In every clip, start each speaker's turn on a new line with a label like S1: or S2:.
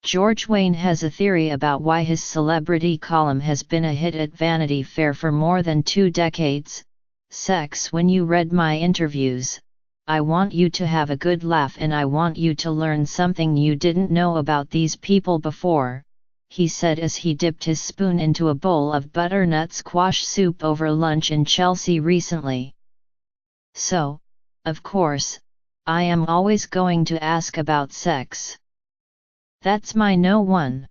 S1: George Wayne has a theory about why his celebrity column has been a hit at Vanity Fair for more than 2 decades. Sex. When you read my interviews, I want you to have a good laugh and I want you to learn something you didn't know about these people before, he said as he dipped his spoon into a bowl of butternut squash soup over lunch in Chelsea recently. So, of course, I am always going to ask about sex. That's my no one.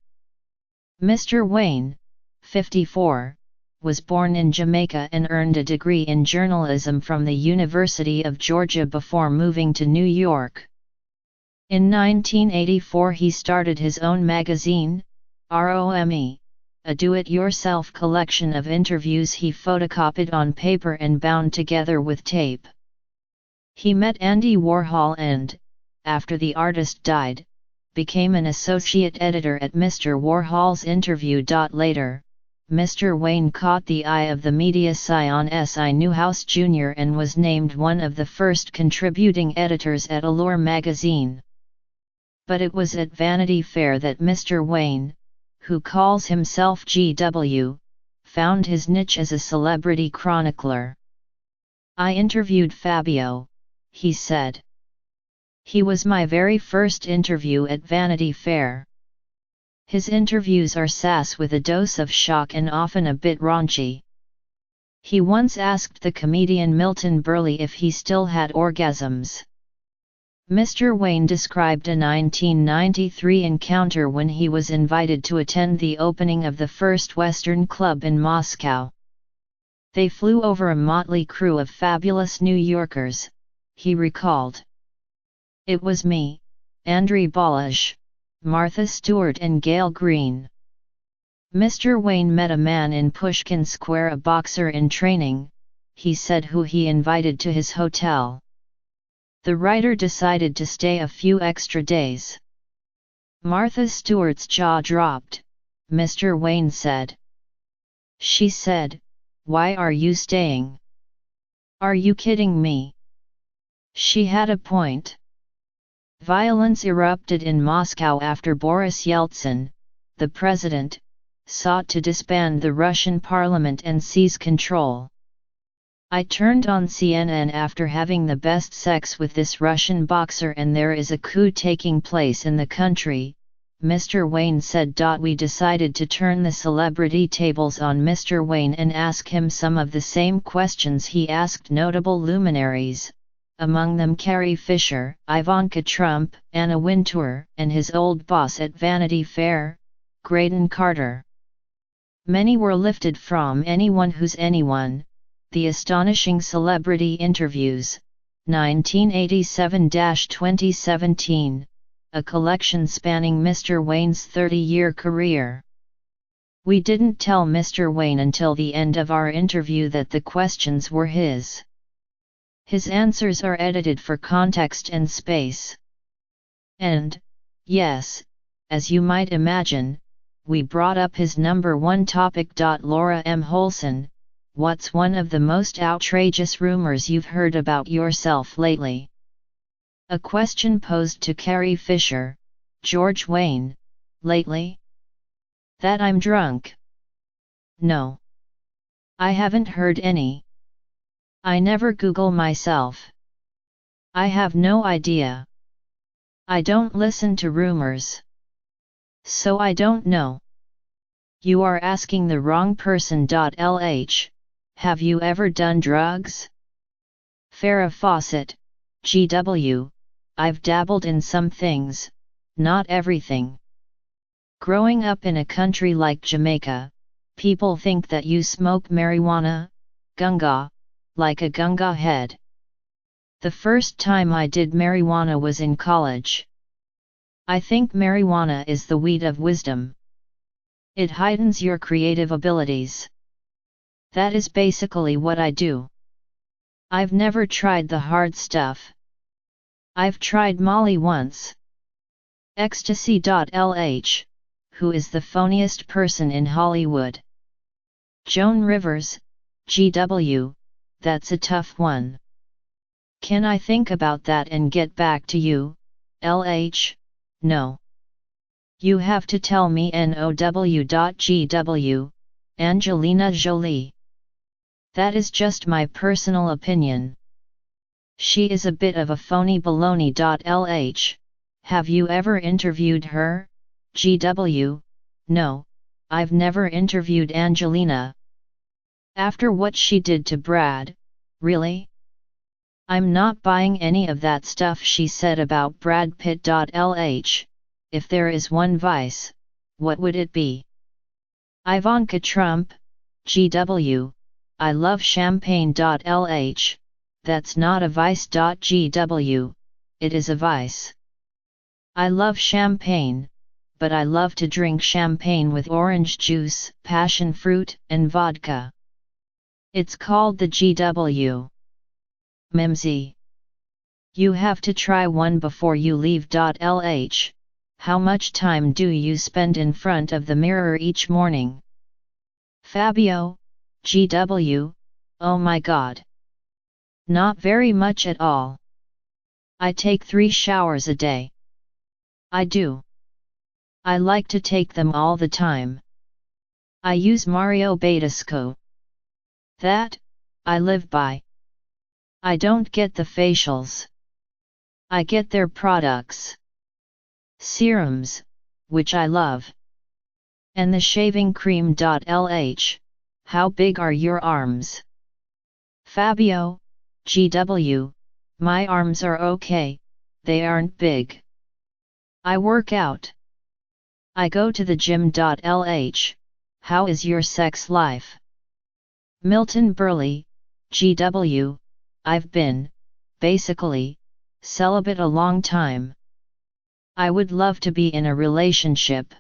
S1: Mr. Wayne, 54, was born in Jamaica and earned a degree in journalism from the University of Georgia before moving to New York. In 1984 he started his own magazine, ROME, a do-it-yourself collection of interviews he photocopied on paper and bound together with tape. He met Andy Warhol and, after the artist died, became an associate editor at Mr. Warhol's interview. Later, Mr. Wayne caught the eye of the media scion S.I. Newhouse Jr. and was named one of the first contributing editors at Allure magazine. But it was at Vanity Fair that Mr. Wayne, who calls himself GW, found his niche as a celebrity chronicler. I interviewed Fabio, he said. He was my very first interview at Vanity Fair. His interviews are sass with a dose of shock and often a bit raunchy. He once asked the comedian Milton Berle if he still had orgasms. Mr. Wayne described a 1993 encounter when he was invited to attend the opening of the first Western club in Moscow. They flew over a motley crew of fabulous New Yorkers, he recalled. It was me, Andrei Balazs, Martha Stewart and Gail Green. Mr. Wayne met a man in Pushkin Square, a boxer in training, he said, who he invited to his hotel. The writer decided to stay a few extra days. Martha Stewart's jaw dropped, Mr. Wayne said. She said, "Why are you staying? Are you kidding me?" She had a point. Violence erupted in Moscow after Boris Yeltsin, the president, sought to disband the Russian parliament and seize control. I turned on CNN after having the best sex with this Russian boxer and there is a coup taking place in the country, Mr. Wayne said. We decided to turn the celebrity tables on Mr. Wayne and ask him some of the same questions he asked notable luminaries, among them Carrie Fisher, Ivanka Trump, Anna Wintour, and his old boss at Vanity Fair, Graydon Carter. Many were lifted from Anyone Who's Anyone, The Astonishing Celebrity Interviews, 1987-2017, a collection spanning Mr. Wayne's 30-year career. We didn't tell Mr. Wayne until the end of our interview that the questions were his. His answers are edited for context and space. And, yes, as you might imagine, we brought up his number one topic. Laura M. Holson, what's one of the most outrageous rumors you've heard about yourself lately? A question posed to Carrie Fisher, George Wayne, lately? That I'm drunk. No. I haven't heard any. I never Google myself. I have no idea. I don't listen to rumors. So I don't know. You are asking the wrong person. LH, have you ever done drugs? Farrah Fawcett, GW, I've dabbled in some things, not everything. Growing up in a country like Jamaica, people think that you smoke marijuana, gunga, like a gunga head. The first time I did marijuana was in college. I think marijuana is the weed of wisdom. It heightens your creative abilities. That is basically what I do. I've never tried the hard stuff. I've tried Molly once. Ecstasy. LH, who is the phoniest person in Hollywood? Joan Rivers, GW, that's a tough one. Can I think about that and get back to you, LH? No. You have to tell me NOW.GW, Angelina Jolie. That is just my personal opinion. She is a bit of a phony baloney. LH. Have you ever interviewed her? GW. No, I've never interviewed Angelina. After what she did to Brad, really? I'm not buying any of that stuff she said about Brad Pitt. LH. If there is one vice, what would it be? Ivanka Trump, GW. I love champagne. LH. That's not a vice. GW. It is a vice. I love champagne, but I love to drink champagne with orange juice, passion fruit, and vodka. It's called the GW. Mimsy. You have to try one before you leave. LH. How much time do you spend in front of the mirror each morning? Fabio, GW, oh my god. Not very much at all. I take 3 showers a day. I do. I like to take them all the time. I use Mario Badescu. That, I live by. I don't get the facials. I get their products. Serums, which I love. And the shaving cream. LH. How big are your arms? Fabio, GW. My arms are okay, they aren't big. I work out. I go to the gym. LH. How is your sex life? Milton Burley, GW. I've been, basically, celibate a long time. I would love to be in a relationship.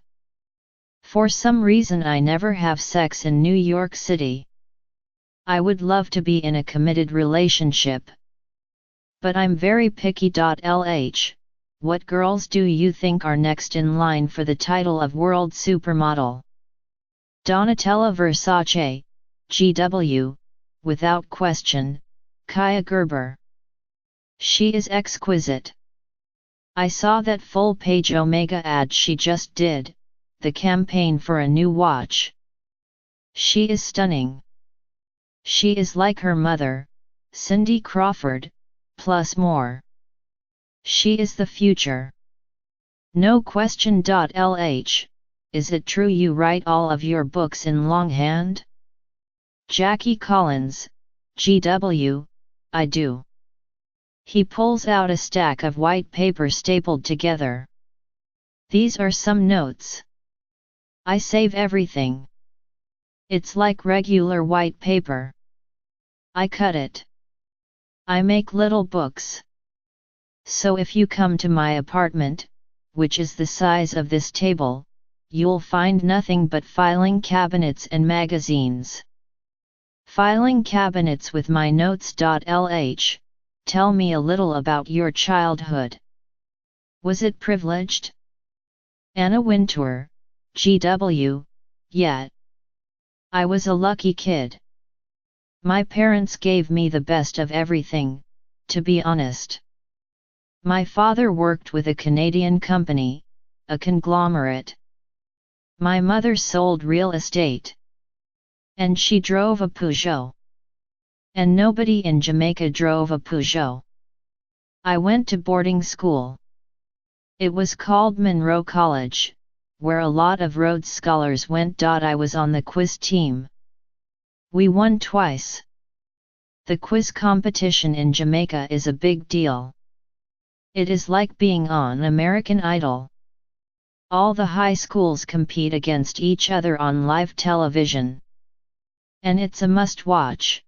S1: For some reason I never have sex in New York City. I would love to be in a committed relationship. But I'm very picky. LH. What girls do you think are next in line for the title of World Supermodel? Donatella Versace, GW. Without question, Kaya Gerber. She is exquisite. I saw that full-page Omega ad she just did, the campaign for a new watch. She is stunning. She is like her mother, Cindy Crawford, plus more. She is the future. No question. LH. Is it true you write all of your books in longhand? Jackie Collins, GW. I do. He pulls out a stack of white paper stapled together. These are some notes. I save everything. It's like regular white paper. I cut it. I make little books. So if you come to my apartment, which is the size of this table, you'll find nothing but filing cabinets and magazines. Filing cabinets with my notes. LH. Tell me a little about your childhood. Was it privileged? Anna Wintour, GW. Yeah. I was a lucky kid. My parents gave me the best of everything, to be honest. My father worked with a Canadian company, a conglomerate. My mother sold real estate. And she drove a Peugeot. And nobody in Jamaica drove a Peugeot. I went to boarding school. It was called Monroe College, where a lot of Rhodes scholars went. I was on the quiz team. We won twice. The quiz competition in Jamaica is a big deal. It is like being on American Idol. All the high schools compete against each other on live television. And it's a must-watch.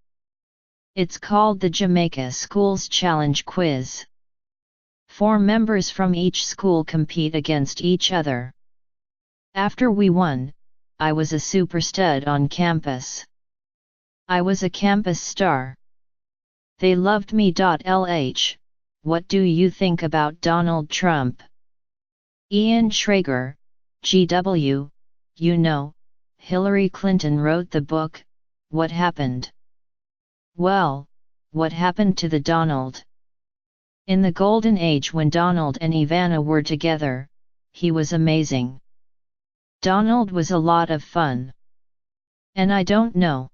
S1: It's called the Jamaica Schools Challenge Quiz. 4 members from each school compete against each other. After we won, I was a super stud on campus. I was a campus star. They loved me. LH. What do you think about Donald Trump? Ian Schrager, GW. You know, Hillary Clinton wrote the book, What Happened? Well, what happened to the Donald? In the golden age when Donald and Ivana were together, he was amazing. Donald was a lot of fun. And I don't know.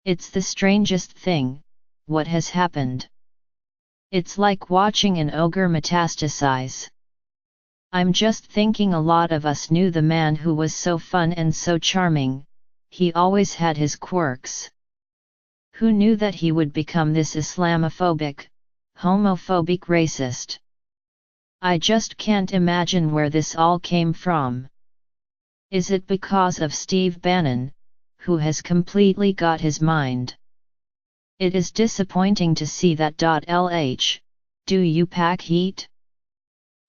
S1: It's the strangest thing, what has happened. It's like watching an ogre metastasize. I'm just thinking a lot of us knew the man who was so fun and so charming, he always had his quirks. Who knew that he would become this Islamophobic, homophobic racist? I just can't imagine where this all came from. Is it because of Steve Bannon, who has completely got his mind? It is disappointing to see that. LH, do you pack heat?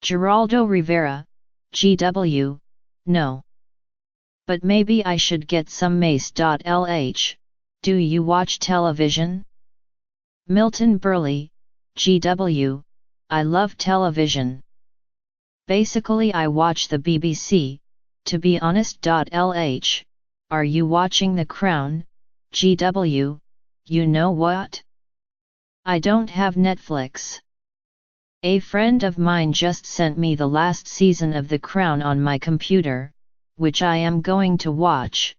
S1: Geraldo Rivera, GW, no. But maybe I should get some mace. LH, do you watch television? Milton Burley, GW, I love television. Basically I watch the BBC, to be honest. LH, are you watching The Crown, GW, you know what? I don't have Netflix. A friend of mine just sent me the last season of The Crown on my computer, which I am going to watch.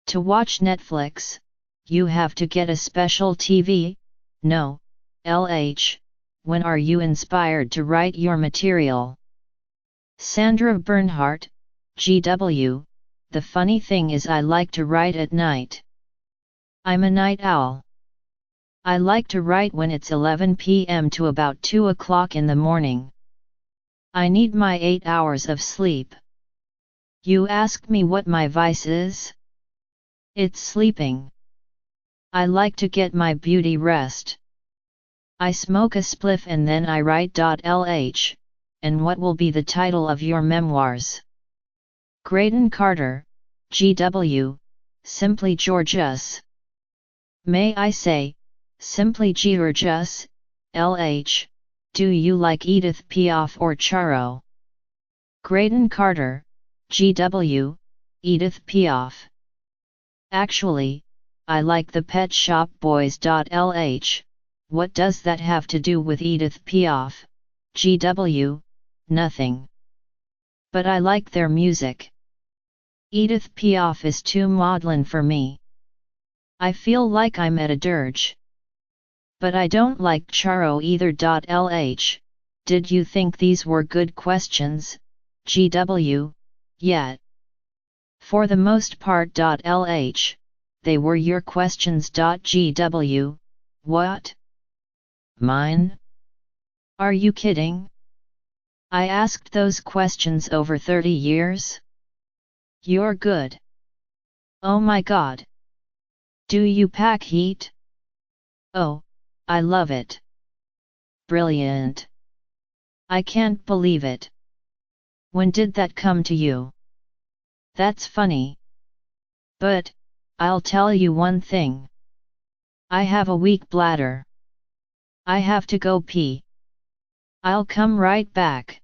S1: To watch Netflix, you have to get a special TV? No, LH, when are you inspired to write your material? Sandra Bernhardt, GW, the funny thing is I like to write at night. I'm a night owl. I like to write when it's 11 p.m. to about 2 o'clock in the morning. I need my 8 hours of sleep. You asked me what my vice is? It's sleeping. I like to get my beauty rest. I smoke a spliff and then I write. LH, and what will be the title of your memoirs? Graydon Carter, GW, simply Georgius. May I say, simply Georgius, LH, do you like Edith Piaf or Charo? Graydon Carter, GW, Edith Piaf. Actually, I like the Pet Shop Boys. LH, what does that have to do with Edith Piaf? GW, nothing. But I like their music. Edith Piaf is too maudlin for me. I feel like I'm at a dirge. But I don't like Charo either. LH, did you think these were good questions, GW? Yet. For the most part. LH, they were your questions. GW, what? Mine? Are you kidding? I asked those questions over 30 years? You're good. Oh my god. Do you pack heat? Oh, I love it. Brilliant. I can't believe it. When did that come to you? That's funny. But, I'll tell you one thing. I have a weak bladder. I have to go pee. I'll come right back.